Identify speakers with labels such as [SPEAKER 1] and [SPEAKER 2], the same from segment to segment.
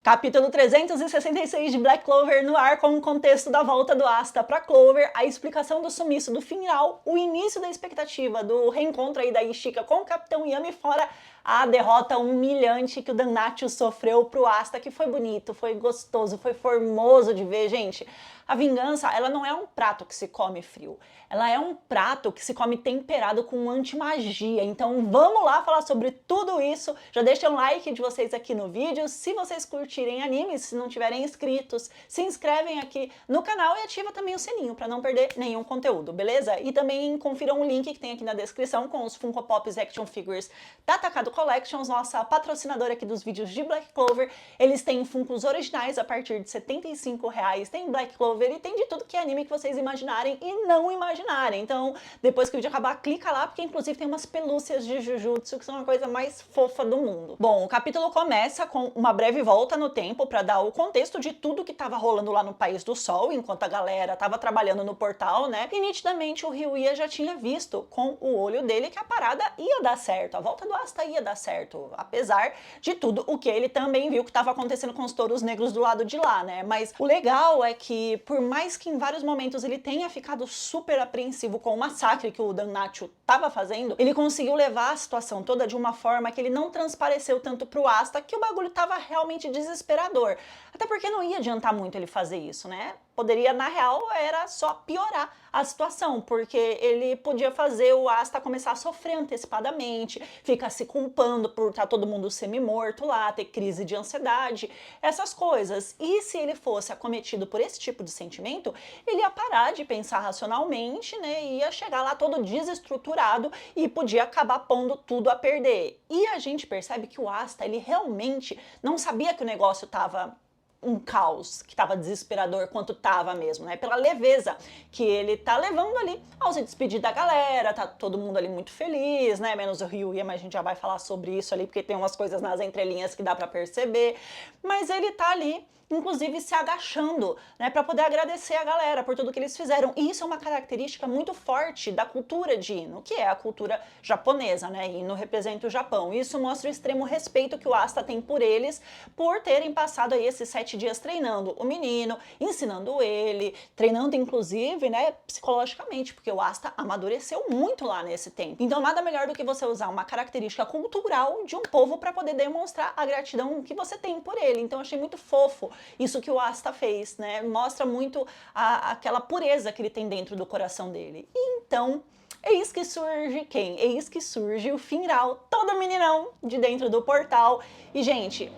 [SPEAKER 1] Capítulo 366 de Black Clover no ar, com o contexto da volta do Asta para Clover, a explicação do sumiço do Finral, o início da expectativa do reencontro aí da Ishika com o Capitão Yami, fora a derrota humilhante que o Dannacho sofreu pro Asta, que foi bonito, foi gostoso, foi formoso de ver, gente. A vingança, ela não é um prato que se come frio, ela é um prato que se come temperado com anti-magia. Então vamos lá falar sobre tudo isso. Já deixa um like de vocês aqui no vídeo. Se vocês curtirem animes, se não tiverem inscritos, se inscrevem aqui no canal e ativa também o sininho para não perder nenhum conteúdo, beleza? E também confiram o link que tem aqui na descrição com os Funko Pops Action Figures da Atacado Collections, nossa patrocinadora aqui dos vídeos de Black Clover. Eles têm Funkos originais a partir de R$ 75, tem Black Clover e tem de tudo que é anime que vocês imaginarem e não imaginarem. Então, depois que o vídeo acabar, clica lá, porque inclusive tem umas pelúcias de Jujutsu que são a coisa mais fofa do mundo. Bom, o capítulo começa com uma breve volta no tempo para dar o contexto de tudo que estava rolando lá no País do Sol, enquanto a galera estava trabalhando no portal, né? E nitidamente o Ryuya já tinha visto com o olho dele que a parada ia dar certo, a volta do Asta ia dar certo, apesar de tudo o que ele também viu que estava acontecendo com os touros negros do lado de lá, né? Mas o legal é que, por mais que em vários momentos ele tenha ficado super apreensivo com o massacre que o Dannacho estava fazendo, ele conseguiu levar a situação toda de uma forma que ele não transpareceu tanto pro Asta que o bagulho estava realmente desesperador. Até porque não ia adiantar muito ele fazer isso, né? Poderia, na real, era só piorar a situação, porque ele podia fazer o Asta começar a sofrer antecipadamente, ficar se culpando por estar todo mundo semi-morto lá, ter crise de ansiedade, essas coisas. E se ele fosse acometido por esse tipo de sentimento, ele ia parar de pensar racionalmente, né, e ia chegar lá todo desestruturado e podia acabar pondo tudo a perder. E a gente percebe que o Asta, ele realmente não sabia que o negócio estava um caos, que tava desesperador quanto tava mesmo, né? Pela leveza que ele tá levando ali ao se despedir da galera, tá todo mundo ali muito feliz, né? Menos o Ryuya, mas a gente já vai falar sobre isso ali, porque tem umas coisas nas entrelinhas que dá pra perceber. Mas ele tá ali, inclusive se agachando, né, para poder agradecer a galera por tudo que eles fizeram. E isso é uma característica muito forte da cultura de Ino, que é a cultura japonesa, né? Ino representa o Japão. Isso mostra o extremo respeito que o Asta tem por eles, por terem passado aí esses 7 dias treinando o menino, ensinando ele, treinando inclusive, né, psicologicamente, porque o Asta amadureceu muito lá nesse tempo. Então nada melhor do que você usar uma característica cultural de um povo para poder demonstrar a gratidão que você tem por ele. Então eu achei muito fofo isso que o Asta fez, né? Mostra muito aquela pureza que ele tem dentro do coração dele. E então, eis que surge quem? Eis que surge o Finral, todo meninão de dentro do portal. E, gente,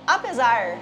[SPEAKER 1] apesar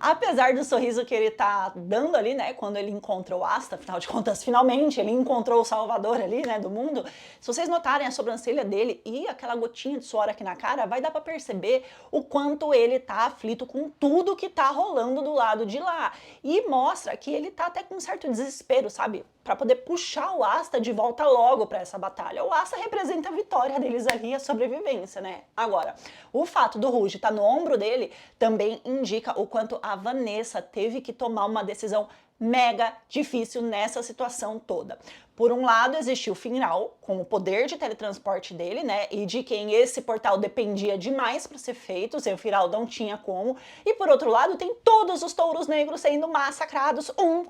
[SPEAKER 1] apesar do sorriso que ele tá dando ali, né, quando ele encontra o Asta, afinal de contas, finalmente ele encontrou o salvador ali, né, do mundo. Se vocês notarem a sobrancelha dele e aquela gotinha de suor aqui na cara, vai dar pra perceber o quanto ele tá aflito com tudo que tá rolando do lado de lá. E mostra que ele tá até com um certo desespero, sabe? Pra poder puxar o Asta de volta logo pra essa batalha. O Asta representa a vitória deles ali, a sobrevivência, né? Agora, o fato do Ruge estar no ombro dele também indica o quanto a Vanessa teve que tomar uma decisão mega difícil nessa situação toda. Por um lado, existiu o Finral, com o poder de teletransporte dele, né, e de quem esse portal dependia demais para ser feito, sem o Finral não tinha como. E por outro lado, tem todos os touros negros sendo massacrados, um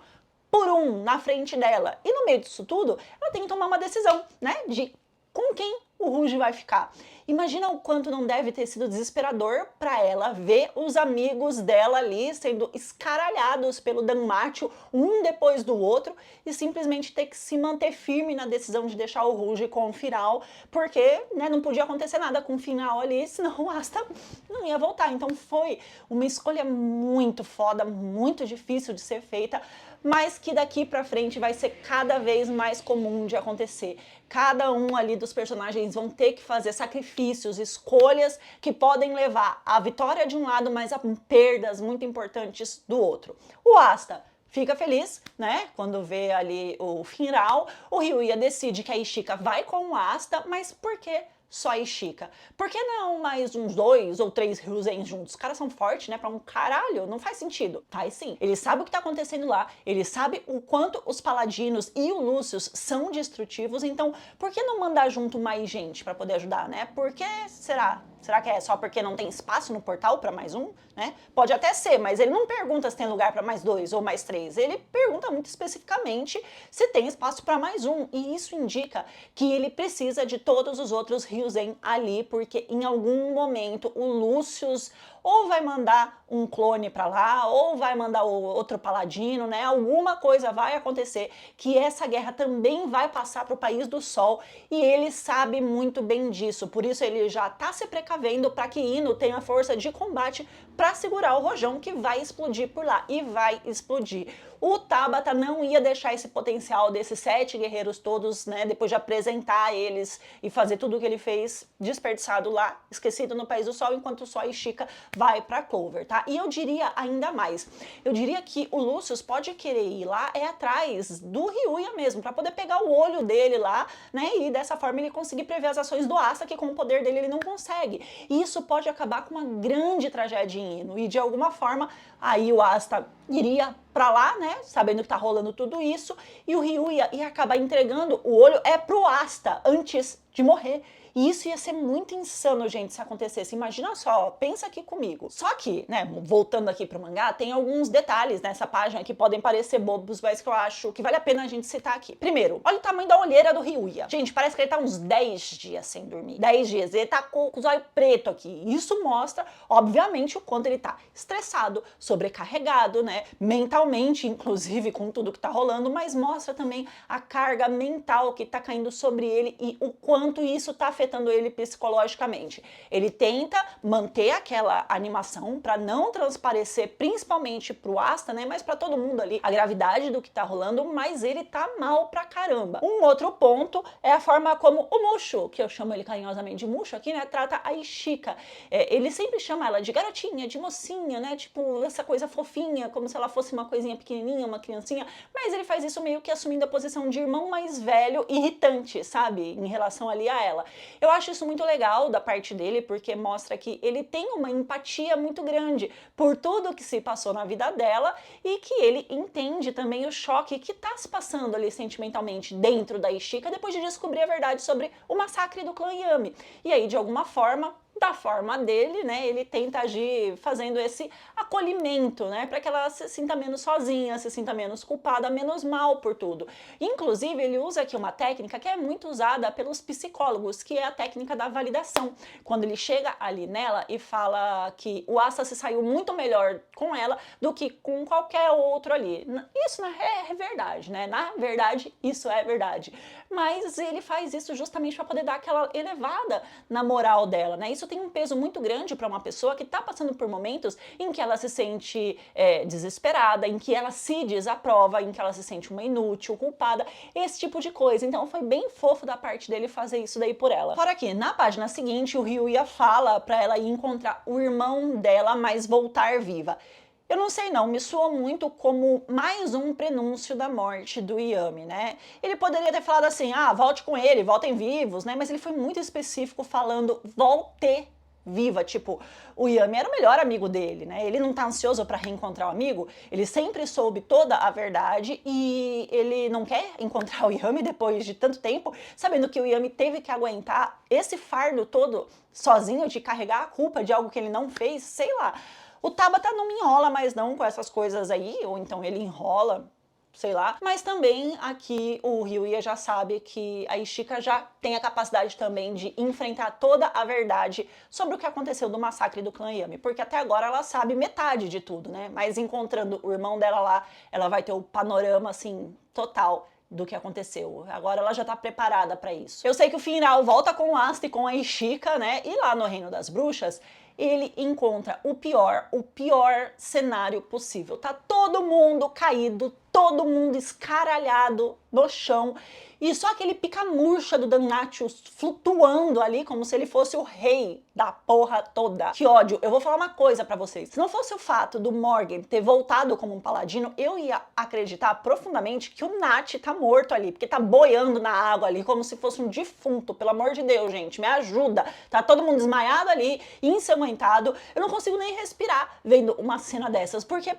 [SPEAKER 1] por um, na frente dela. E no meio disso tudo, ela tem que tomar uma decisão, né, de com quem o Ruge vai ficar. Imagina o quanto não deve ter sido desesperador para ela ver os amigos dela ali sendo escaralhados pelo Danmacho, um depois do outro, e simplesmente ter que se manter firme na decisão de deixar o Ruge com o Finral, porque, né, não podia acontecer nada com o Finral ali, senão o Asta não ia voltar. Então foi uma escolha muito foda, muito difícil de ser feita, mas que daqui pra frente vai ser cada vez mais comum de acontecer. Cada um ali dos personagens vão ter que fazer sacrifícios, escolhas que podem levar à vitória de um lado, mas a perdas muito importantes do outro. O Asta fica feliz, né, quando vê ali o Finral. O Ryuya decide que a Ishika vai com o Asta, mas por quê? Só a Ishika. Por que não mais uns 2 ou 3 Ryuzen juntos? Os caras são fortes, né? Pra um caralho. Não faz sentido. Faz sim. Ele sabe o que tá acontecendo lá. Ele sabe o quanto os Paladinos e o Lucius são destrutivos. Então, por que não mandar junto mais gente pra poder ajudar, né? Por que será? Será que é só porque não tem espaço no portal para mais um? Né? Pode até ser, mas ele não pergunta se tem lugar para mais 2 ou mais 3. Ele pergunta muito especificamente se tem espaço para mais um. E isso indica que ele precisa de todos os outros Hyuzen ali, porque em algum momento o Lucius ou vai mandar um clone para lá, ou vai mandar outro paladino, né? Alguma coisa vai acontecer que essa guerra também vai passar para o País do Sol e ele sabe muito bem disso. Por isso ele já está se precavendo para que Ino tenha força de combate para segurar o rojão que vai explodir por lá e vai explodir. O Tabata não ia deixar esse potencial desses 7 guerreiros todos, né, depois de apresentar eles e fazer tudo o que ele fez desperdiçado lá, esquecido no País do Sol, enquanto só a Ishika vai pra Clover, tá? E eu diria ainda mais, eu diria que o Lucius pode querer ir lá atrás do Ryuya mesmo, pra poder pegar o olho dele lá, né, e dessa forma ele conseguir prever as ações do Asta, que com o poder dele ele não consegue. E isso pode acabar com uma grande tragédia em Ino, e de alguma forma aí o Asta iria pra lá, né, sabendo que tá rolando tudo isso, e o Ryuya ia acabar entregando o olho pro Asta antes de morrer. E isso ia ser muito insano, gente, se acontecesse. Imagina só, pensa aqui comigo. Só que, né, voltando aqui pro mangá, tem alguns detalhes nessa página que podem parecer bobos, mas que eu acho que vale a pena a gente citar aqui. Primeiro, olha o tamanho da olheira do Ryuya. Gente, parece que ele tá uns 10 dias sem dormir. 10 dias. Ele tá com os olhos pretos aqui. Isso mostra, obviamente, o quanto ele tá estressado, sobrecarregado, né, mentalmente, inclusive, com tudo que tá rolando, mas mostra também a carga mental que tá caindo sobre ele e o quanto isso tá afetando ele psicologicamente. Ele tenta manter aquela animação para não transparecer, principalmente pro Asta, né, mas para todo mundo ali, a gravidade do que tá rolando, mas ele tá mal pra caramba. Um outro ponto é a forma como o Mushu, que eu chamo ele carinhosamente de Mushu aqui, né, trata a Ishika. Ele sempre chama ela de garotinha, de mocinha, né, tipo, essa coisa fofinha, como se ela fosse uma coisinha pequenininha, uma criancinha, mas ele faz isso meio que assumindo a posição de irmão mais velho, irritante, sabe, em relação ali a ela. Eu acho isso muito legal da parte dele, porque mostra que ele tem uma empatia muito grande por tudo que se passou na vida dela e que ele entende também o choque que tá se passando ali sentimentalmente dentro da Ishika depois de descobrir a verdade sobre o massacre do clã Yami. E aí, de alguma forma, da forma dele, né, ele tenta agir fazendo esse acolhimento, né, para que ela se sinta menos sozinha, se sinta menos culpada, menos mal por tudo. Inclusive, ele usa aqui uma técnica que é muito usada pelos psicólogos, que é a técnica da validação. Quando ele chega ali nela e fala que o Asta se saiu muito melhor com ela do que com qualquer outro ali. Isso é verdade, né? Na verdade, isso é verdade. Mas ele faz isso justamente para poder dar aquela elevada na moral dela, né? Isso tem um peso muito grande para uma pessoa que está passando por momentos em que ela se sente desesperada, em que ela se desaprova, em que ela se sente uma inútil, culpada, esse tipo de coisa. Então foi bem fofo da parte dele fazer isso daí por ela. Fora que na página seguinte o Ryuya fala para ela ir encontrar o irmão dela, mas voltar viva. Eu não sei não, me soa muito como mais um prenúncio da morte do Yami, né? Ele poderia ter falado assim, volte com ele, voltem vivos, né? Mas ele foi muito específico falando volte viva, tipo, o Yami era o melhor amigo dele, né? Ele não tá ansioso para reencontrar o amigo, ele sempre soube toda a verdade e ele não quer encontrar o Yami depois de tanto tempo, sabendo que o Yami teve que aguentar esse fardo todo sozinho de carregar a culpa de algo que ele não fez, sei lá. O Tabata não me enrola mais não com essas coisas aí, ou então ele enrola, sei lá. Mas também aqui o Ryuya já sabe que a Ishika já tem a capacidade também de enfrentar toda a verdade sobre o que aconteceu do massacre do clã Yami, porque até agora ela sabe metade de tudo, né? Mas encontrando o irmão dela lá, ela vai ter o panorama, assim, total do que aconteceu. Agora ela já tá preparada pra isso. Eu sei que o final volta com o Asta e com a Ishika, né? E lá no Reino das Bruxas, ele encontra o pior cenário possível. Tá todo mundo caído, todo mundo escaralhado no chão e só aquele pica-murcha do Damnatius flutuando ali como se ele fosse o rei da porra toda. Que ódio. Eu vou falar uma coisa pra vocês. Se não fosse o fato do Morgan ter voltado como um paladino, eu ia acreditar profundamente que o Nat tá morto ali, porque tá boiando na água ali como se fosse um defunto. Pelo amor de Deus, gente, me ajuda. Tá todo mundo desmaiado ali, ensanguentado. Eu não consigo nem respirar vendo uma cena dessas, porque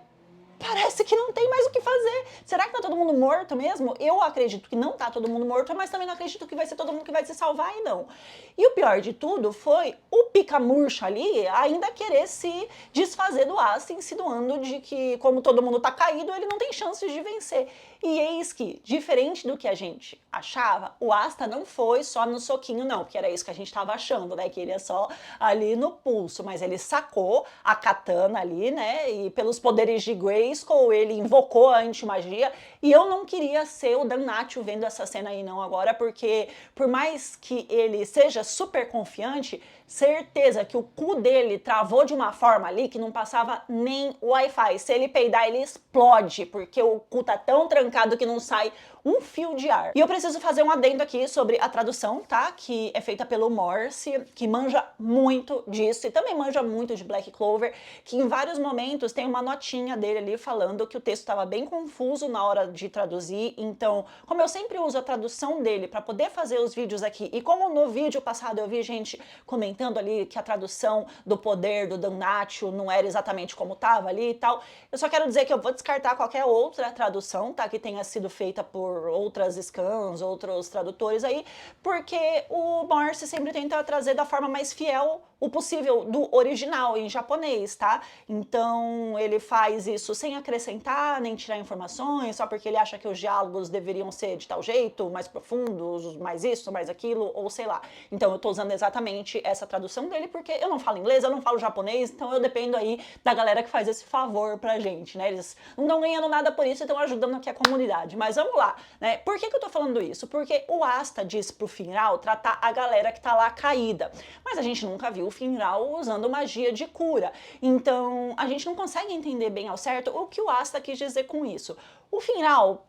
[SPEAKER 1] parece que não tem mais o que fazer. Será que tá todo mundo morto mesmo? Eu acredito que não tá todo mundo morto, mas também não acredito que vai ser todo mundo que vai se salvar e não. E o pior de tudo foi o pica-murcho ali ainda querer se desfazer do Asta, insinuando de que, como todo mundo tá caído, ele não tem chances de vencer. E eis que, diferente do que a gente achava, o Asta não foi só no soquinho, não, porque era isso que a gente tava achando, né? Que ele é só ali no pulso, mas ele sacou a katana ali, né? E pelos poderes de Grayskull, ele invocou a antimagia. E eu não queria ser o Dan Nacho vendo essa cena aí não agora, porque por mais que ele seja super confiante, certeza que o cu dele travou de uma forma ali que não passava nem Wi-Fi. Se ele peidar, ele explode, porque o cu tá tão trancado que não sai um fio de ar. E eu preciso fazer um adendo aqui sobre a tradução, tá? Que é feita pelo Morse, que manja muito disso e também manja muito de Black Clover, que em vários momentos tem uma notinha dele ali falando que o texto estava bem confuso na hora de traduzir. Então, como eu sempre uso a tradução dele para poder fazer os vídeos aqui, e como no vídeo passado eu vi gente comentando ali que a tradução do poder do Dan Nacho não era exatamente como tava ali e tal, eu só quero dizer que eu vou descartar qualquer outra tradução, tá? Que tenha sido feita por outras scans, outros tradutores aí, porque o Morse sempre tenta trazer da forma mais fiel o possível do original em japonês, tá? Então ele faz isso sem acrescentar nem tirar informações, só porque ele acha que os diálogos deveriam ser de tal jeito, mais profundos, mais isso, mais aquilo, ou sei lá. Então eu tô usando exatamente essa tradução dele porque eu não falo inglês, eu não falo japonês, então eu dependo aí da galera que faz esse favor pra gente, né? Eles não estão ganhando nada por isso e estão ajudando aqui a comunidade. Mas vamos lá, né? Por que eu tô falando isso? Porque o Asta disse pro Finral tratar a galera que tá lá caída, mas a gente nunca viu o Finral usando magia de cura. Então a gente não consegue entender bem ao certo o que o Asta quis dizer com isso. O Finral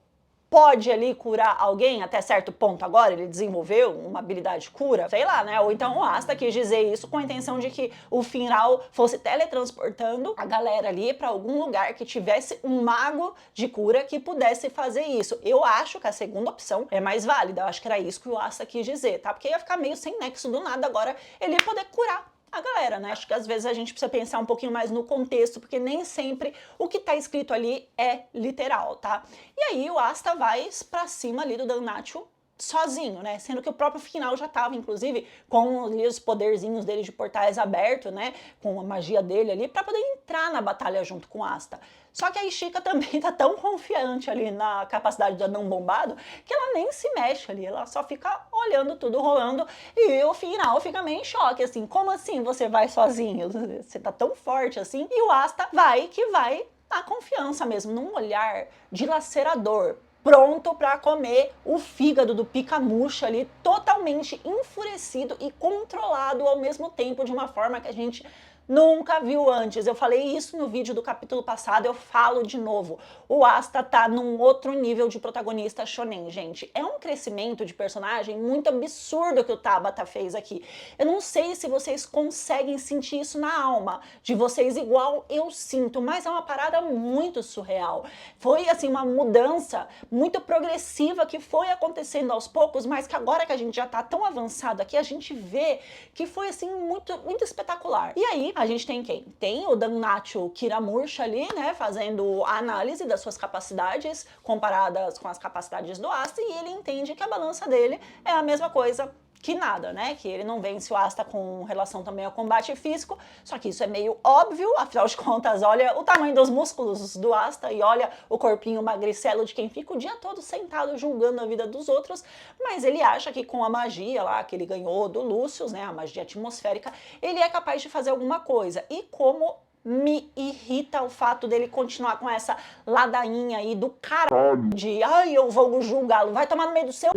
[SPEAKER 1] pode ali curar alguém até certo ponto agora? Ele desenvolveu uma habilidade de cura? Sei lá, né? Ou então o Asta quis dizer isso com a intenção de que o Finral fosse teletransportando a galera ali para algum lugar que tivesse um mago de cura que pudesse fazer isso. Eu acho que a segunda opção é mais válida. Eu acho que era isso que o Asta quis dizer, tá? Porque ia ficar meio sem nexo do nada agora ele ia poder curar a galera, né? Acho que às vezes a gente precisa pensar um pouquinho mais no contexto, porque nem sempre o que tá escrito ali é literal, tá? E aí o Asta vai pra cima ali do Dan Nacho sozinho, né? Sendo que o próprio Final já tava, inclusive, com ali, os poderzinhos dele de portais abertos, né? Com a magia dele ali, pra poder entrar na batalha junto com o Asta. Só que a Ishika também tá tão confiante ali na capacidade do anão bombado que ela nem se mexe ali, ela só fica olhando tudo rolando e o Final fica meio em choque, assim, como assim você vai sozinho? Você tá tão forte assim? E o Asta vai que vai na confiança mesmo, num olhar dilacerador, pronto para comer o fígado do pica-murcho ali, totalmente enfurecido e controlado ao mesmo tempo de uma forma que a gente nunca viu antes. Eu falei isso no vídeo do capítulo passado, eu falo de novo. O Asta tá num outro nível de protagonista shonen, gente. É um crescimento de personagem muito absurdo que o Tabata fez aqui. Eu não sei se vocês conseguem sentir isso na alma de vocês igual eu sinto, mas é uma parada muito surreal. Foi, assim, uma mudança muito progressiva que foi acontecendo aos poucos, mas que agora que a gente já tá tão avançado aqui, a gente vê que foi, assim, muito, muito espetacular. E aí, a gente tem quem? Tem o Dan Nacho Kiramurcha ali, né, fazendo a análise das suas capacidades comparadas com as capacidades do Asta, e ele entende que a balança dele é a mesma coisa que nada, né? Que ele não vence o Asta com relação também ao combate físico, só que isso é meio óbvio, afinal de contas, olha o tamanho dos músculos do Asta e olha o corpinho magricelo de quem fica o dia todo sentado julgando a vida dos outros, mas ele acha que com a magia lá que ele ganhou do Lucius, né, a magia atmosférica, ele é capaz de fazer alguma coisa. E como me irrita o fato dele continuar com essa ladainha aí do caralho de ai, eu vou julgá-lo, vai tomar no meio do seu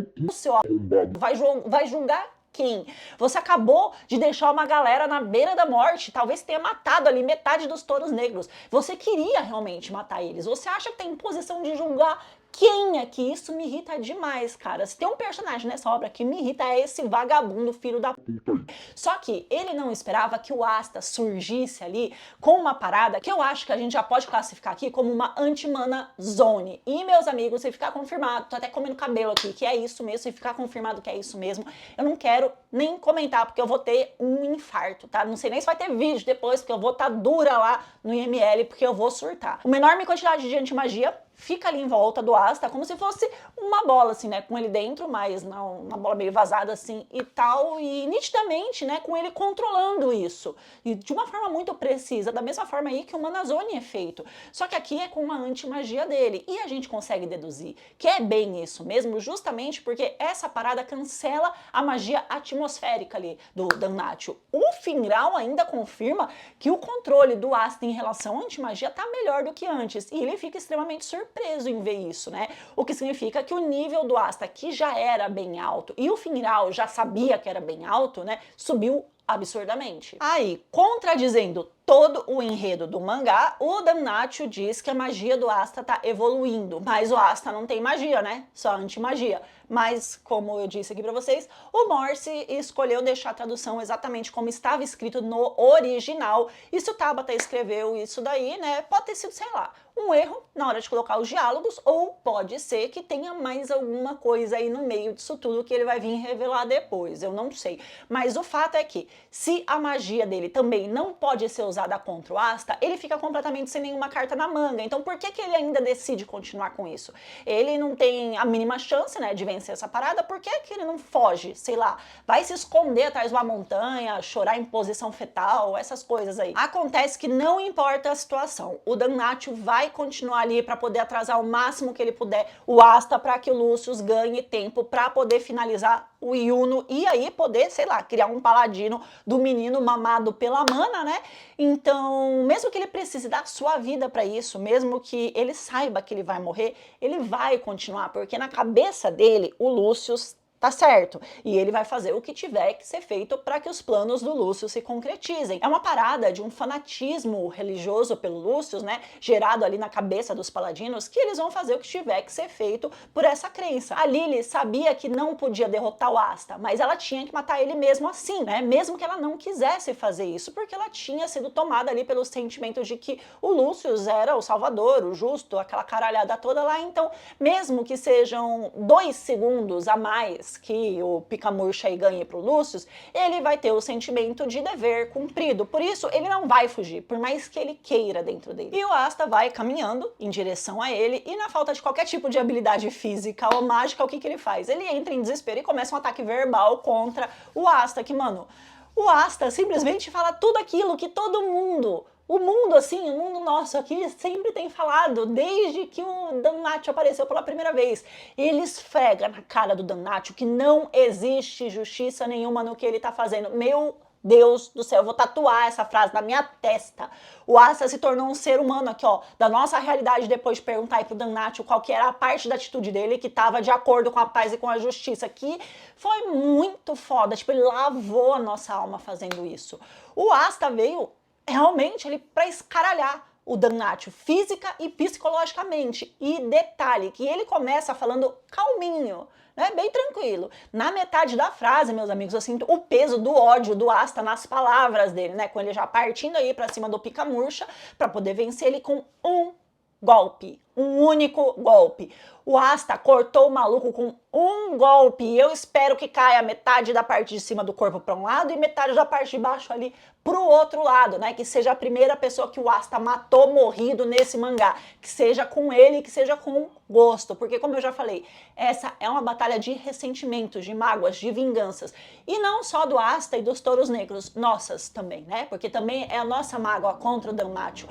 [SPEAKER 1] vai julgar quem? Você acabou de deixar uma galera na beira da morte, talvez tenha matado ali metade dos touros negros. Você queria realmente matar eles. Você acha que tem posição de julgar quem é que isso me irrita demais, cara. Se tem um personagem nessa obra que me irrita é esse vagabundo filho da puta. Só que ele não esperava que o Asta surgisse ali com uma parada que eu acho que a gente já pode classificar aqui como uma anti-mana zone. E, meus amigos, se ficar confirmado, tô até comendo cabelo aqui, que é isso mesmo, se ficar confirmado que é isso mesmo, eu não quero nem comentar, porque eu vou ter um infarto, tá? Não sei nem se vai ter vídeo depois, porque eu vou estar dura lá no IML, porque eu vou surtar. Uma enorme quantidade de antimagia fica ali em volta do Asta, como se fosse uma bola, assim, né, com ele dentro, mas não, uma bola meio vazada, assim, e tal, e nitidamente, né, com ele controlando isso, e de uma forma muito precisa, da mesma forma aí que o Manazone é feito, só que aqui é com uma anti-magia dele, e a gente consegue deduzir que é bem isso mesmo, justamente porque essa parada cancela a magia atmosférica ali do Damnatio. O Finral ainda confirma que o controle do Asta em relação à anti-magia tá melhor do que antes, e ele fica extremamente surpreso em ver isso, né? O que significa que o nível do Asta, que já era bem alto, e o Finral já sabia que era bem alto, né? Subiu absurdamente. Aí, contradizendo todo o enredo do mangá, o Damnatio diz que a magia do Asta tá evoluindo, mas o Asta não tem magia, né? Só anti-magia. Mas, como eu disse aqui pra vocês, o Morse escolheu deixar a tradução exatamente como estava escrito no original, e se o Tabata escreveu isso daí, né, pode ter sido, sei lá, um erro na hora de colocar os diálogos, ou pode ser que tenha mais alguma coisa aí no meio disso tudo que ele vai vir revelar depois, eu não sei. Mas o fato é que, se a magia dele também não pode ser usada contra o Asta, ele fica completamente sem nenhuma carta na manga. Então por que ele ainda decide continuar com isso? Ele não tem a mínima chance, né, de vencer essa parada, por que ele não foge, sei lá, vai se esconder atrás de uma montanha, chorar em posição fetal, essas coisas aí. Acontece que não importa a situação, o Damnatio vai continuar ali para poder atrasar o máximo que ele puder o Asta para que o Lucius ganhe tempo para poder finalizar o Yuno e aí poder, sei lá, criar um paladino do menino mamado pela mana, né? Então, mesmo que ele precise dar sua vida para isso, mesmo que ele saiba que ele vai morrer, ele vai continuar, porque na cabeça dele, o Lucius tá certo, e ele vai fazer o que tiver que ser feito para que os planos do Lúcio se concretizem. É uma parada de um fanatismo religioso pelo Lúcio, né, gerado ali na cabeça dos paladinos, que eles vão fazer o que tiver que ser feito por essa crença. A Lily sabia que não podia derrotar o Asta, mas ela tinha que matar ele mesmo assim, né, mesmo que ela não quisesse fazer isso, porque ela tinha sido tomada ali pelo sentimento de que o Lúcio era o salvador, o justo, aquela caralhada toda lá, então, mesmo que sejam 2 segundos a mais que o Pica-Murcha aí ganhe pro Lucius, ele vai ter o sentimento de dever cumprido. Por isso, ele não vai fugir, por mais que ele queira dentro dele. E o Asta vai caminhando em direção a ele, e na falta de qualquer tipo de habilidade física ou mágica, o que ele faz? Ele entra em desespero e começa um ataque verbal contra o Asta, que, mano, o Asta simplesmente fala tudo aquilo que todo mundo... O mundo, assim, o mundo nosso aqui sempre tem falado, desde que o Damnatio apareceu pela primeira vez. Ele esfrega na cara do Damnatio que não existe justiça nenhuma no que ele tá fazendo. Meu Deus do céu, eu vou tatuar essa frase na minha testa. O Asta se tornou um ser humano aqui, ó, da nossa realidade, depois de perguntar aí pro Damnatio qual que era a parte da atitude dele que tava de acordo com a paz e com a justiça, que foi muito foda, tipo, ele lavou a nossa alma fazendo isso. O Asta veio... realmente ele para escaralhar o Damnatio física e psicologicamente. E detalhe, que ele começa falando calminho, né, bem tranquilo. Na metade da frase, meus amigos, eu sinto o peso do ódio do Asta nas palavras dele, né, com ele já partindo aí para cima do Pica-Murcha para poder vencer ele com um golpe, um único golpe. O Asta cortou o maluco com um golpe e eu espero que caia metade da parte de cima do corpo para um lado e metade da parte de baixo ali pro outro lado, né? Que seja a primeira pessoa que o Asta matou morrido nesse mangá, que seja com ele, que seja com gosto, porque como eu já falei, essa é uma batalha de ressentimentos, de mágoas, de vinganças, e não só do Asta e dos Touros Negros, nossas também, né? Porque também é a nossa mágoa contra o Damnatio,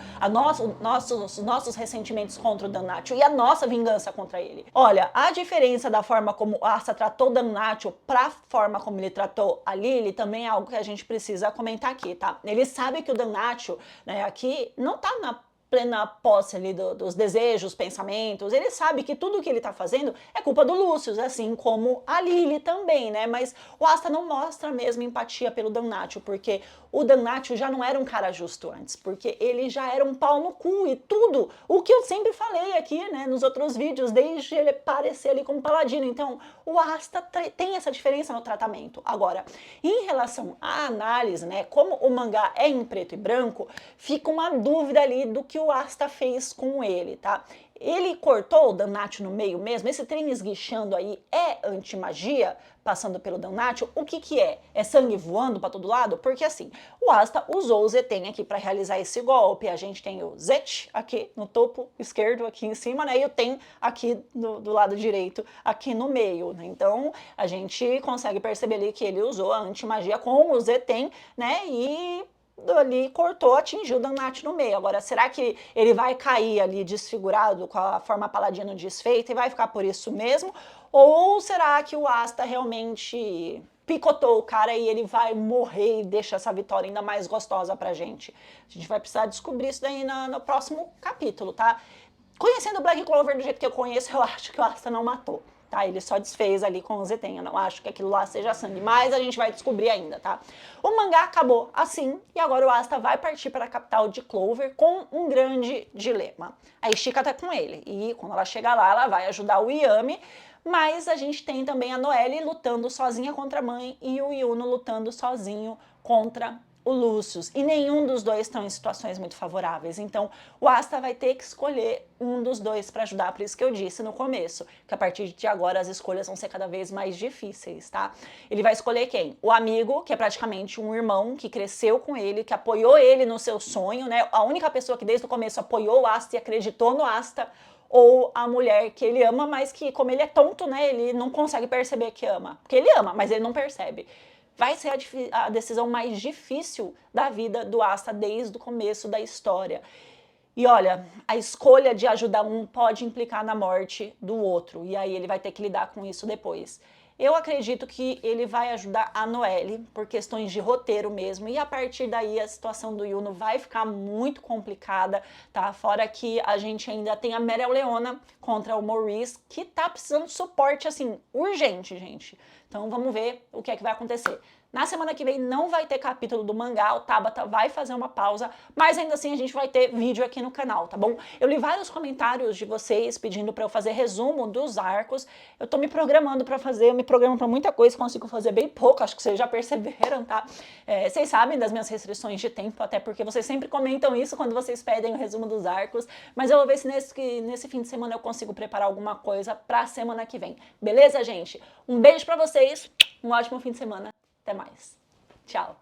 [SPEAKER 1] nossos ressentimentos contra o Damnatio e a nossa vingança contra ele. Olha, a diferença da forma como o Asta tratou o Damnatio pra forma como ele tratou a Lily também é algo que a gente precisa comentar aqui, tá? Ele sabe que o Damnatio, né, aqui não tá na plena posse ali dos desejos, pensamentos, ele sabe que tudo que ele tá fazendo é culpa do Lúcio, assim como a Lily também, né? Mas o Asta não mostra mesmo empatia pelo Damnatio, porque o Damnatio já não era um cara justo antes, porque ele já era um pau no cu e tudo, o que eu sempre falei aqui, né, nos outros vídeos, desde ele aparecer ali como paladino. Então, o Asta tem essa diferença no tratamento. Agora, em relação à análise, né, como o mangá é em preto e branco, fica uma dúvida ali do que o Asta fez com ele, tá? Ele cortou o Damnatio no meio mesmo? Esse trem esguichando aí é antimagia, passando pelo Damnatio? O que que é? É sangue voando para todo lado? Porque assim, o Asta usou o Zeten aqui para realizar esse golpe. A gente tem o Zet aqui no topo esquerdo, aqui em cima, né? E o Ten aqui do lado direito, aqui no meio, né? Então, a gente consegue perceber ali que ele usou a antimagia com o Zeten, né? E ali cortou, atingiu o Damnatio no meio. Agora, será que ele vai cair ali desfigurado com a forma paladino desfeita e vai ficar por isso mesmo? Ou será que o Asta realmente picotou o cara e ele vai morrer e deixa essa vitória ainda mais gostosa pra gente? A gente vai precisar descobrir isso daí no próximo capítulo, tá? Conhecendo o Black Clover do jeito que eu conheço, eu acho que o Asta não matou. Tá, ele só desfez ali com o Zeten. Eu não acho que aquilo lá seja sangue, mas a gente vai descobrir ainda, tá? O mangá acabou assim, e agora o Asta vai partir para a capital de Clover com um grande dilema. A Ishika tá com ele, e quando ela chegar lá, ela vai ajudar o Yami, mas a gente tem também a Noelle lutando sozinha contra a mãe e o Yuno lutando sozinho contra o Lucius, e nenhum dos dois estão em situações muito favoráveis. Então o Asta vai ter que escolher um dos dois para ajudar, por isso que eu disse no começo, que a partir de agora as escolhas vão ser cada vez mais difíceis, tá? Ele vai escolher quem? O amigo, que é praticamente um irmão que cresceu com ele, que apoiou ele no seu sonho, né? A única pessoa que desde o começo apoiou o Asta e acreditou no Asta, ou a mulher que ele ama, mas que como ele é tonto, né, ele não consegue perceber que ama. Porque ele ama, mas ele não percebe. Vai ser a decisão mais difícil da vida do Asta desde o começo da história. E olha, a escolha de ajudar um pode implicar na morte do outro, e aí ele vai ter que lidar com isso depois. Eu acredito que ele vai ajudar a Noelle por questões de roteiro mesmo, e a partir daí a situação do Yuno vai ficar muito complicada, tá? Fora que a gente ainda tem a Meryl Leona contra o Maurice, que tá precisando de suporte, assim, urgente, gente. Então vamos ver o que é que vai acontecer. Na semana que vem não vai ter capítulo do mangá, o Tabata vai fazer uma pausa, mas ainda assim a gente vai ter vídeo aqui no canal, tá bom? Eu li vários comentários de vocês pedindo pra eu fazer resumo dos arcos. Eu tô me programando pra fazer, eu me programo pra muita coisa, consigo fazer bem pouco, acho que vocês já perceberam, tá? Vocês sabem das minhas restrições de tempo, até porque vocês sempre comentam isso quando vocês pedem o resumo dos arcos, mas eu vou ver se nesse fim de semana eu consigo preparar alguma coisa pra semana que vem. Beleza, gente? Um beijo pra vocês, um ótimo fim de semana. Até mais. Tchau.